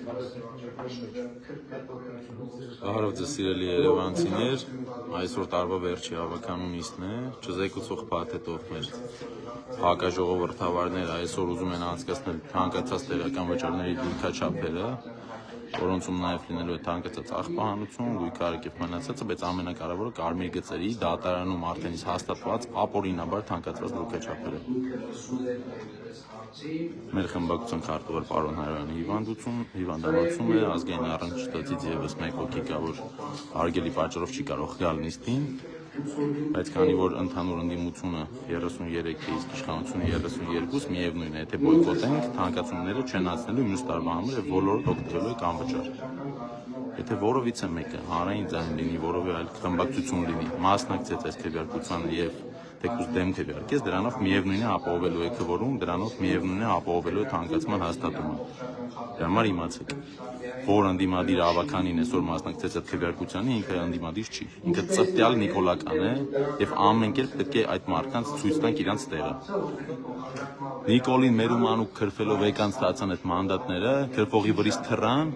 Բարև ձեզ սիրելի երևանցիներ, այսօր տարվա վերջի հավաքանու նիստն է, չզեկուցող փաթեթով մեր հակաժողովրդավարները այսօր ուզում են անցկացնել թանկացած տեղական վճարների դիրքաչափերը, որոնցում նաև լինելու է թանկացած աղբահանություն, գույքարեք եւ մնացածը, բայց ամենակարևորը կարմիր գծերի դատարանում արդեն իսկ հաստատված ապօրինաբար թանկացված դիրքաչափերը։ Մեր խմբակցության քարտուղար պարոն Հայրյանի հիվանդանոցում է, ազգային առնչությունից եւս մեկ հոգի կա, որ հարգելի պատճառով չի կարող գալ նիստին, բայց քանի որ ընդհանուր ընդդիմությունը 33 է, իսկ իշխանությունը 32, միևնույն է, եթե բոյկոտենք, թանկացումները չեն անցնելու մյուս տարվա համար եւ ոլորտը օգտվելու է անվճար։ Եթե որովիցե մեկը հանրային ձայն լինի, որով այլ խմբակցություն լինի, մասնակցեց այս քվեարկությանը եւ թեկուզ դեմ քվեարկես, դրանով միևնույն է ապահովելու է քվորում, դրանով միևնույն է ապահովելու է թանկացման հաստատումը։ Դրա համար իմացեք, որ ընդդիմադիր ավականին այսօր մասնակցեց այդ քվեարկությանը, ինքը ընդդիմադիր չի, ինքը ծտյալ նիկոլական է եւ ամեն կերպ պետք է այդ մարդկանց ցույց տանք իրանց տեղը։ Նիկոլին մերում անուք քրֆելով եկանց ստացան այդ մանդատները, քրֆողի վրից թռան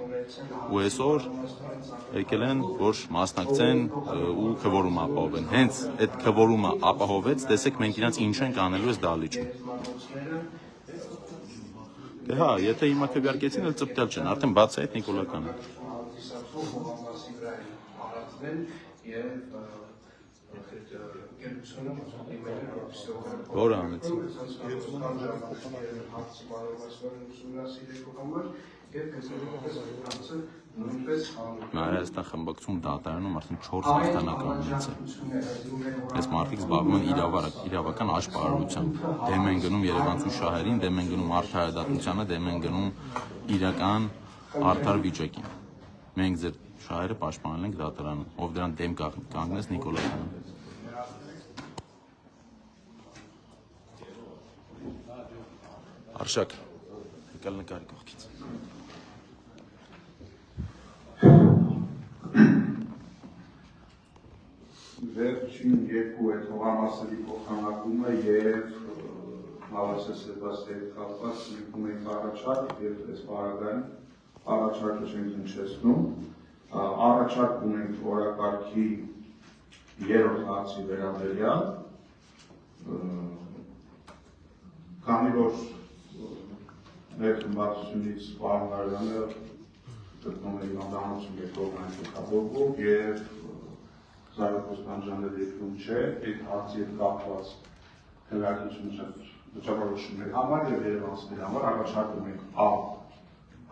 ու այսօր եկել են, որ մասնակցեն ու քվորում ապահովեն։ Հենց այդ քվորումը ապահովեց, տեսեք մենք իրանց ինչ ենք անելու այս դահլիճում։ Դե հա, եթե հիմա քվեարկեցին, էլ ծպտյալ չեն, արդեն բաց է այդ նիկոլականը։ Որը անեցին։ Հայաստան խմբակցություն դատարանում արդեն 4 հաղթանակներ ունեցել։ Այս մարդիկ զբաղվում են իրավական աշպարարությամբ, դեմ են գնում երևանցու շահերին, դեմ են գնում արդարադատությանը, դեմ են գնում իրական արդար վիճակին։ Մենք ձեր շահերը պաշտպանել ենք դատարանում, ով դրան դեմ կանգնեց Նիկոլականը։ Արշակ, եկալ նկարի կողքից։ Վերջին երկու այդ հողամասերի փոխանակումը եւ հավասար սեպաստերի կապված նկում ենք առաջարկ եւ այս բարագային առաջարկը չենք հնչեցնում, առաջարկ ունենք օրակարգի 3-րդ հարցի վերաբերյալ, քանի որ մեր խմբակցությունից պարոն Հայրյանը գտնում է հիվանդանոցում երկրորդ կարգավորվող եւ Զարուհի Ստանջյանը դեպքում չէ, այդ հարցի հետ կապված քվեարկությունը վճարողությունների համար եւ երևանցիների համար առաջարկում ենք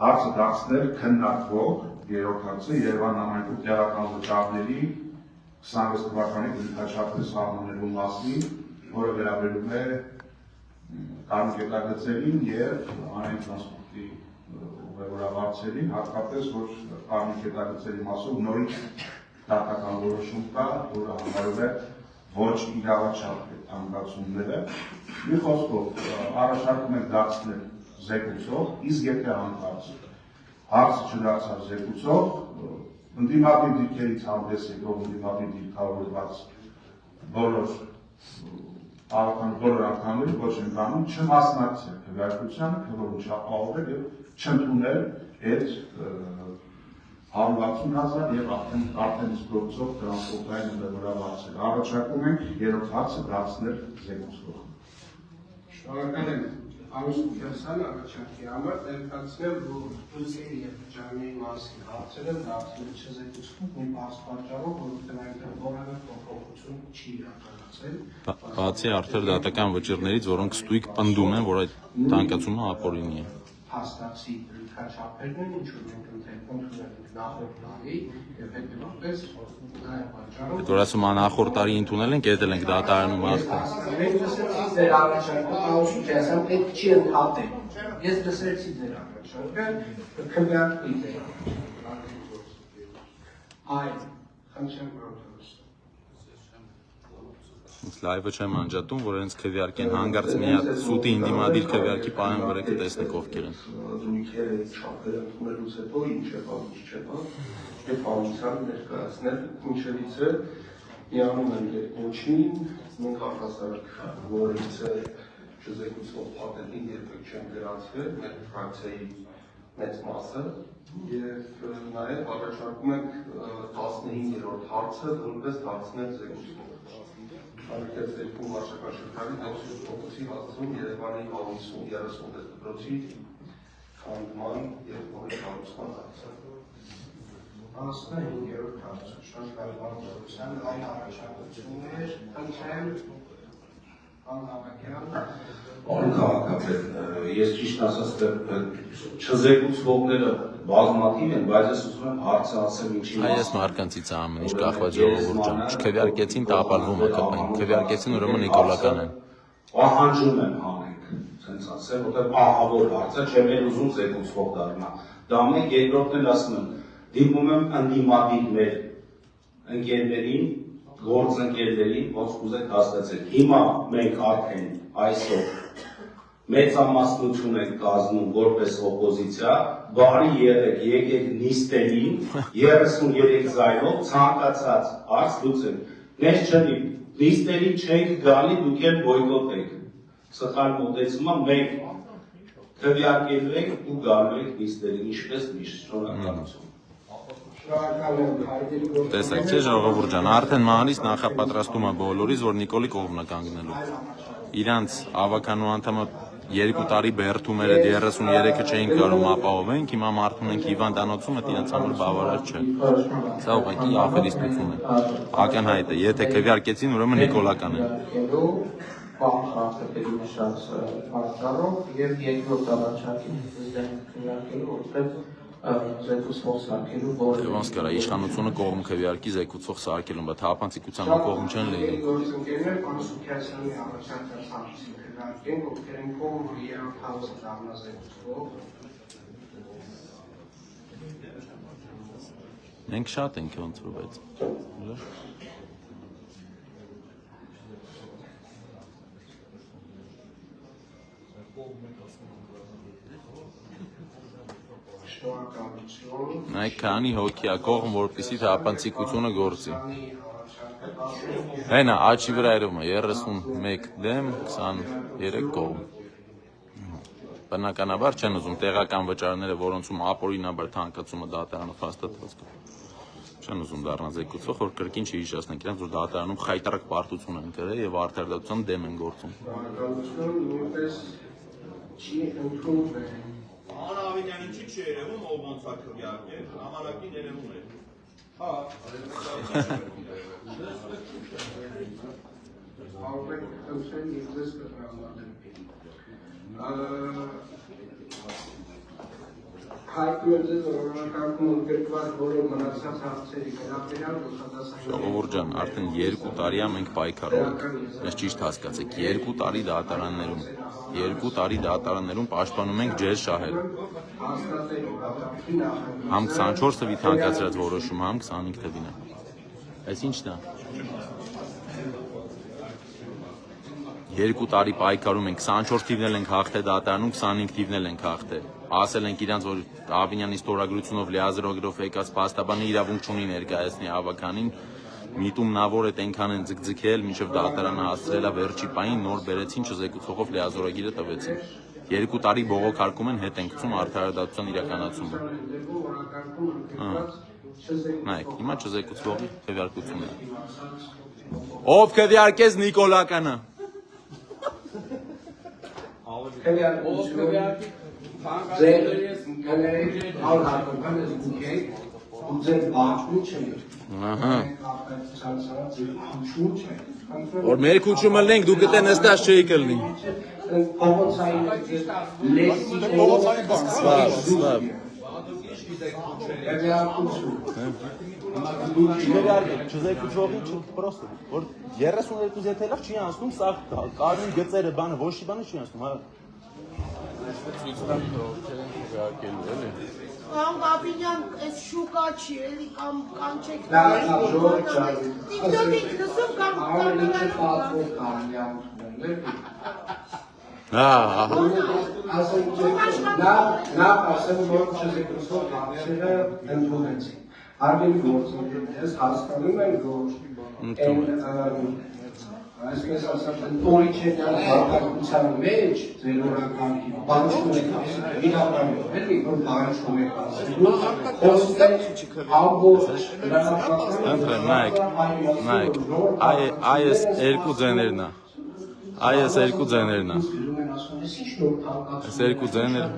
հարցը դարձնել քննարկվող երրորդ հարցը Երևան համայնքում տեղական վճարների 26 թվականի դիրքաչափը սահմանելու մասին, որը վերաբերում է կարմիր գետագծերին եւ անային տրանսպորտի ուղևորավարձերին, հատկապես որ կարմիր գետագծերի մասով նորից դատական որոշում կա, որը համարում է ոչ իրավաչափ թանկացումները։ Մի խոսքով առաջարկում ենք դարձնել զեկուցող, իսկ եթե հարցը չդարձավ զեկուցող, ընդդիմադիր դիրքերից հանդես եկող ընդդիմադիր դիրքավորված բոլոր անդամները ոչ են կանում չմասնակցել քվեարկությանը, քվորում չապահովել եւ չընդունել այդ 160,000 եւ արդեն իսկ գործող տրանսպորտային ուղևորավարձերը։ Առաջարկում ենք երրորդ հարցը դարձնել զեկուցող։ Շնորհակալ եմ Արուս Քյասյան առաջարկի համար, ներկայացնել, որ դուսերի եւ վճարների մասին հարցերը դարձնել չզեկուցող մի բաց պատճառով, որովհետեւ այնտեղ որևէ փոփոխություն չի իրականացել։ Բացի արդար դատական վճիռներից, որոնք ստույգ պնդում են, որ այդ թանկացումը ապօրինի է։ Հաստացի դրիքաչափերն են, ինչու մենք ընդունել ենք նախորդ տարի եւ հետեւաբար նաեւ պատճառով։ Այդ որ ասում նախորդ տարի ընդունել ենք, եկել ենք դատարանում ախտը։ Մենք լսեցի ձեր առաջարկը, Արուս Քյասյան, պետք չի ընդհատել։ Ես լսեցի ձեր առաջարկը, քվեարկվի ձեր առաջարկը։ Այո, խնդրեմ անդրադառնալ։ Լայվը չեմ անջատում, որ հենց քվեարկեն հանգարց մի հատ սուտի ինդիմադիր քվեարկի պարան վրա կտեսնեք ովքեր են։ Զույգերը չափերը ընդունելուց հետո ինչ է բան, ինչ չէ բան, եւ հանրությանը ներկայացնել ինչերից է միանում են ոչին, մենք առհասարակ որից է չզեկուցող փաթեթին երբեք չեմ գրանցվել, մեր ֆրակցիայի մեծ մասը եւ նաեւ առաջարկում ենք 15-րդ հարցը որպես դարձնել զեկուցում։ Անկեղծ երկու վարչական շրջանի 10%-ի հասցում Երևանի 50-36 դպրոցի քանդման եւ որի կառուցման հարցը։ 15-րդ հարցը շրջանառման դրության այն առաջարկություններ ընտրել Պարոն քաղաքապետ, ես ճիշտ ասած չզեկուցվողները բազմաթիվ են, բայց ես ուզում եմ հարցը ասեմ ինչի Այ ես մարկանցից ամեն ինչ կախված ժողովուրդ ջան, չքվեարկեցին տապալվում է կպեն, քվեարկեցին ուրեմն նիկոլական են։ Պահանջում եմ հանենք, ցենց ասեմ, որտեղ ահավոր հարց է, չեմ էլ ուզում զեկուցվող դառնա։ Դա մեկ, երկրորդն էլ ասում եմ, դիմում եմ ընդդիմադիր մեր ընկերներին, գործընկերներին, ոնց կուզեք հասկացեք։ Հիմա մենք արդեն այսօր մեծամասնություն ենք կազմում որպես օպոզիցիա, բարի եղեք, եկեք նիստերին 33 ձայնով ցանկացած հարց լուծենք։ Մեզ չլի, նիստերին չենք գալի, դուք էլ բոյկոտեք։ Սխալ մոտեցումը մենք քվեարկելու ենք ու գալու ենք նիստերին, ինչպես միշտ, շնորհակալություն։ Տեսեք, չէ ժողովուրդ ջան, արդեն մանից նախապատրաստում է բոլորիս, որ Նիկոլի կողմն է կանգնելու։ Իրանց ավականու անդամը 2 տարի բերդում էր, 33-ը չէին կարող ապահովենք, հիմա մարդուն ենք հիվանդանոցում, դա իրենց համար բավարար չէ։ Սա ուղղակի աֆերիստություն է։ Ակնհայտ է, եթե քվեարկեցին, ուրեմն նիկոլական է։ Քաղաքապետի նշած պատճառով եւ երկրորդ առաջարկին քվեարկելու որպես զեկուցող սարքելու որը ոնց կարա իշխանությունը կողմ քվեարկի զեկուցող սարքելուն, բայց թափանցիկության կողմ չեն լինի։ Գործընկերներ Պանասուքյանի առաջարկը սարքեցին քվեարկեն, ովքեր են կողմ երրորդ հարցը դառնա զեկուցող։ Մենք շատ ենք ոնց որ բայց։ Նայեք քանի հոգի է կողմ, որպեսզի թափանցիկությունը գործի։ Հենա աչի վրա երևում է 31 դեմ 23 կողմ։ Բնականաբար չեն ուզում տեղական վճարները, որոնցում ապօրինաբար թանկացումը դատարանը փաստաթված կա։ Չեն ուզում դառնալ զեկուցող, որ կրկին չհիշեցնենք իրենց, որ դատարանում խայտարակ պարտություն են գրել եւ արդարադատության դեմ են գործում։ Անավենյանին չի երևում, ով ոնց է քվեարկել, համարակին երևում է։ Հա, Ժողովուրդ ջան, արդեն 2 տարի է մենք պայքարում ենք։ Ես ճիշտ հասկացեք, 2 տարի դատարաններում 2 տարի դատարաններում պաշտպանում ենք ջեր շահել։ Համ 24 թվի թանկացրած որոշումը, համ 25 թվին է։ Այս ի՞նչն է։ 2 տարի պայքարում ենք, 24 թիվն էլ ենք հաղթել դատարանում, 25 թիվն էլ ենք հաղթել։ Ասել ենք իրանց, որ Աբինյանի ստորագրությունով լիազորագրով եկած փաստաբանը իրավունք չունի ներկայացնի ավականին։ Միտումնավոր է տենքան են ձգձգել, մինչև դատարանը հասցրել է վերջի պահին, նոր բերեցին, չզեկուցողով լիազորագիրը տվեցին։ 2 տարի բողոքարկում են, հետ են գցում արդարադատության իրականացումը։ Նայեք, հիմա չզեկուցողի քվեարկությունն է։ Ով քվեարկեց նիկոլականը։ Որ մեր քուչումը լինենք, դու գտե նստած չէի կլնի։ Չզեկուցողի պրոստը, որ 32 զետելով չի անցնում, սա կարմիր գծերը բանը, ոչ մի բանը չի անցնում, հա։ Կամ Աբինյան, այս շուկա չի, էլի կամ կանչեք տիկտոքից լսում կամ նա ասեմ, որ չզեկուցող հարցերը ընդունեցին։ Արդեն գործընկերներս հասկանում են, որ այսպես ասած, օրիջինալ հարաբերության մեջ ձեր օրակարգի բանջում եք ասել, իրականորեն էլի որ բանջում եք ասել, խոսքը ամբողջ Ընտրեմ, նայեք, այս երկու ձեներն է, այս երկու ձեներն է, այս երկու ձեները,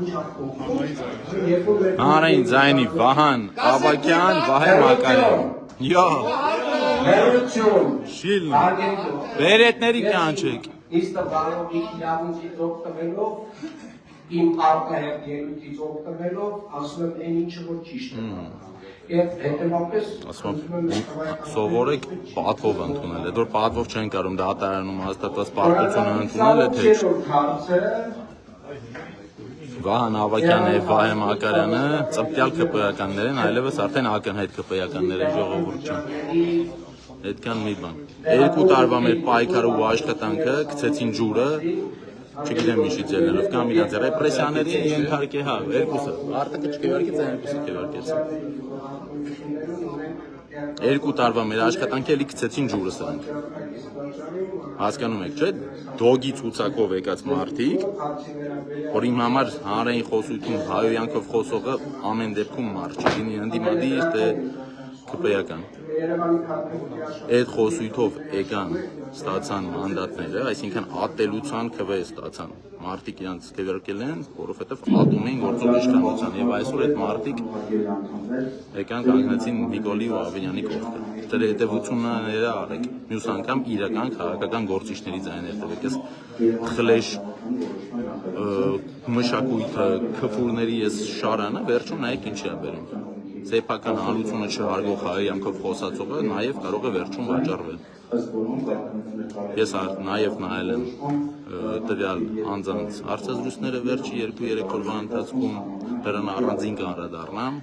հանրային ձայնի Վահան Ավագյան, Վահե Մակարյան, յո, շիլն, վերետների կանչեք, Իստը բարոյի իրավունքից օգտվելով, իմ արտահայտ ելույթից օգտվելով, ասում եմ այն ինչը որ ճիշտ է։ Եվ հետևապես ասում եմ, սովորեք պատվով ընդունել, այդ որ պատվով չեն կարում դատարանում հաստատված պարտությունը ընդունել է թե Վահան Ավագյանը եւ Վահե Մակարյանը ծպտյալ ԿՊ-ականներ են, այլևս արդեն ակնհայտ ԿՊ-ականներ են ժողովուրդ ջան։ Այդքան մի բան։ 2 տարվա մեր պայքարը ու աշխատանքը գցեցին ջուրը, չգիտեմ ինչից ելնելով, կամ իրանց ռեպրեսիաների ենթարկե, հա, երկուսը։ Արտակը չքվարկեց, երկուսը քվարկեց։ 2 տարվա մեր աշխատանքը էլի գցեցին ջուրը սրանք։ Հասկանում եք, չէ՞, դոգի ցուցակով եկած մարդիկ, որ իմ համար հանրային խոսույթում հայոյանքով խոսողը ամեն դեպքում մարդ չի, լինի ընդդիմադիր, թե ԿՊ-ական։ Այդ խոսույթով եկան, ստացան մանդատները, այսինքն ատելության քվե ստացան։ Մարդիկ իրանց քվերկել են, որովհետև ատում էին գործող իշխանության եւ այսօր այդ մարդիկ եկան կանգնեցին Նիկոլի ու Ավենյանի կողքը։ Դրա հետևությունները արեք։ Մյուս անգամ իրական քաղաքական գործիչների ձայներ տվեք։ Ես խլեշ մշակույթը, քֆուրների այս շարանը վերջում նայեք ինչի է բերում։ Սեփական հանրությունը չհարգող հայյանքով խոսածողը նաև կարող է վերջում վաճառվել։ Ես նաև նայել եմ տվյալ անձանց հարցազրույցները վերջի 2-3 օրվա ընթացքում դրան առանձին կանդրադառնամ։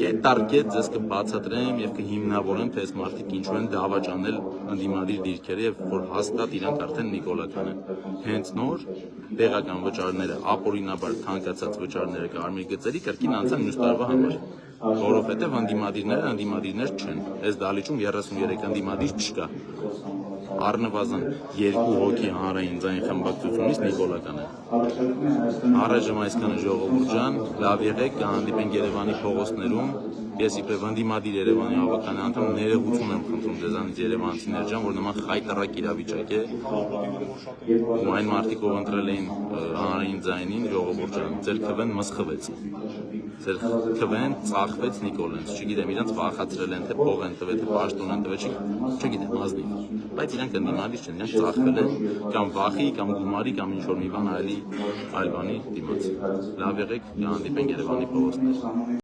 Կետ առ կետ ձեզ կբացատրեմ եւ կհիմնավորեմ, թե այս մարդիկ ինչու են դավաճանել ընդդիմադիր դիրքերը եւ որ հաստատ իրանք արդեն նիկոլական են։ Հենց նոր տեղական վճարները, ապօրինաբար թանկացած վճարները կարմիր գծերի կրկին անցան մյուս տարվա համար։ Որովհետև ընդդիմադիրներ չեն։ Այս դալիճում 33 ընդդիմադիր չկա։ Առնվազն 2 հոգի հանրային ձայն խմբակցությունից նիկոլական է։ Առայժմ այսքանը ժողովուրդ ջան, լավ եղեք, կհանդիպենք Երևանի փողոցներում։ Ես իբրև ընդդիմադիր Երևանի հավաքանի անդամ ներողություն եմ խնդրում ձեզանից երևանցիներ ջան, որ նման խայտառակ իրավիճակ է։ Ու այն մարդիկ, ով ընտրել էին հանրային ձայնին, ժողովուրդ ջան, ձեր քվեն մսխվեց։ Ձեր քվեն ծախվեց Նիկոլենց, չգիտեմ, իրանց վախացրել են, թե փող են տվել, թե պաշտոն են տվել, չգիտեմ, ազնիվ։ Բայց իրանք ընդդիմադիր չեն, իրանք ծախվել են կամ վախի, կամ գումարի, կամ ինչ-որ մի բան այլ բանի դիմաց։ Լավ եղեք, կհանդիպենք Երևանի փողոցներում։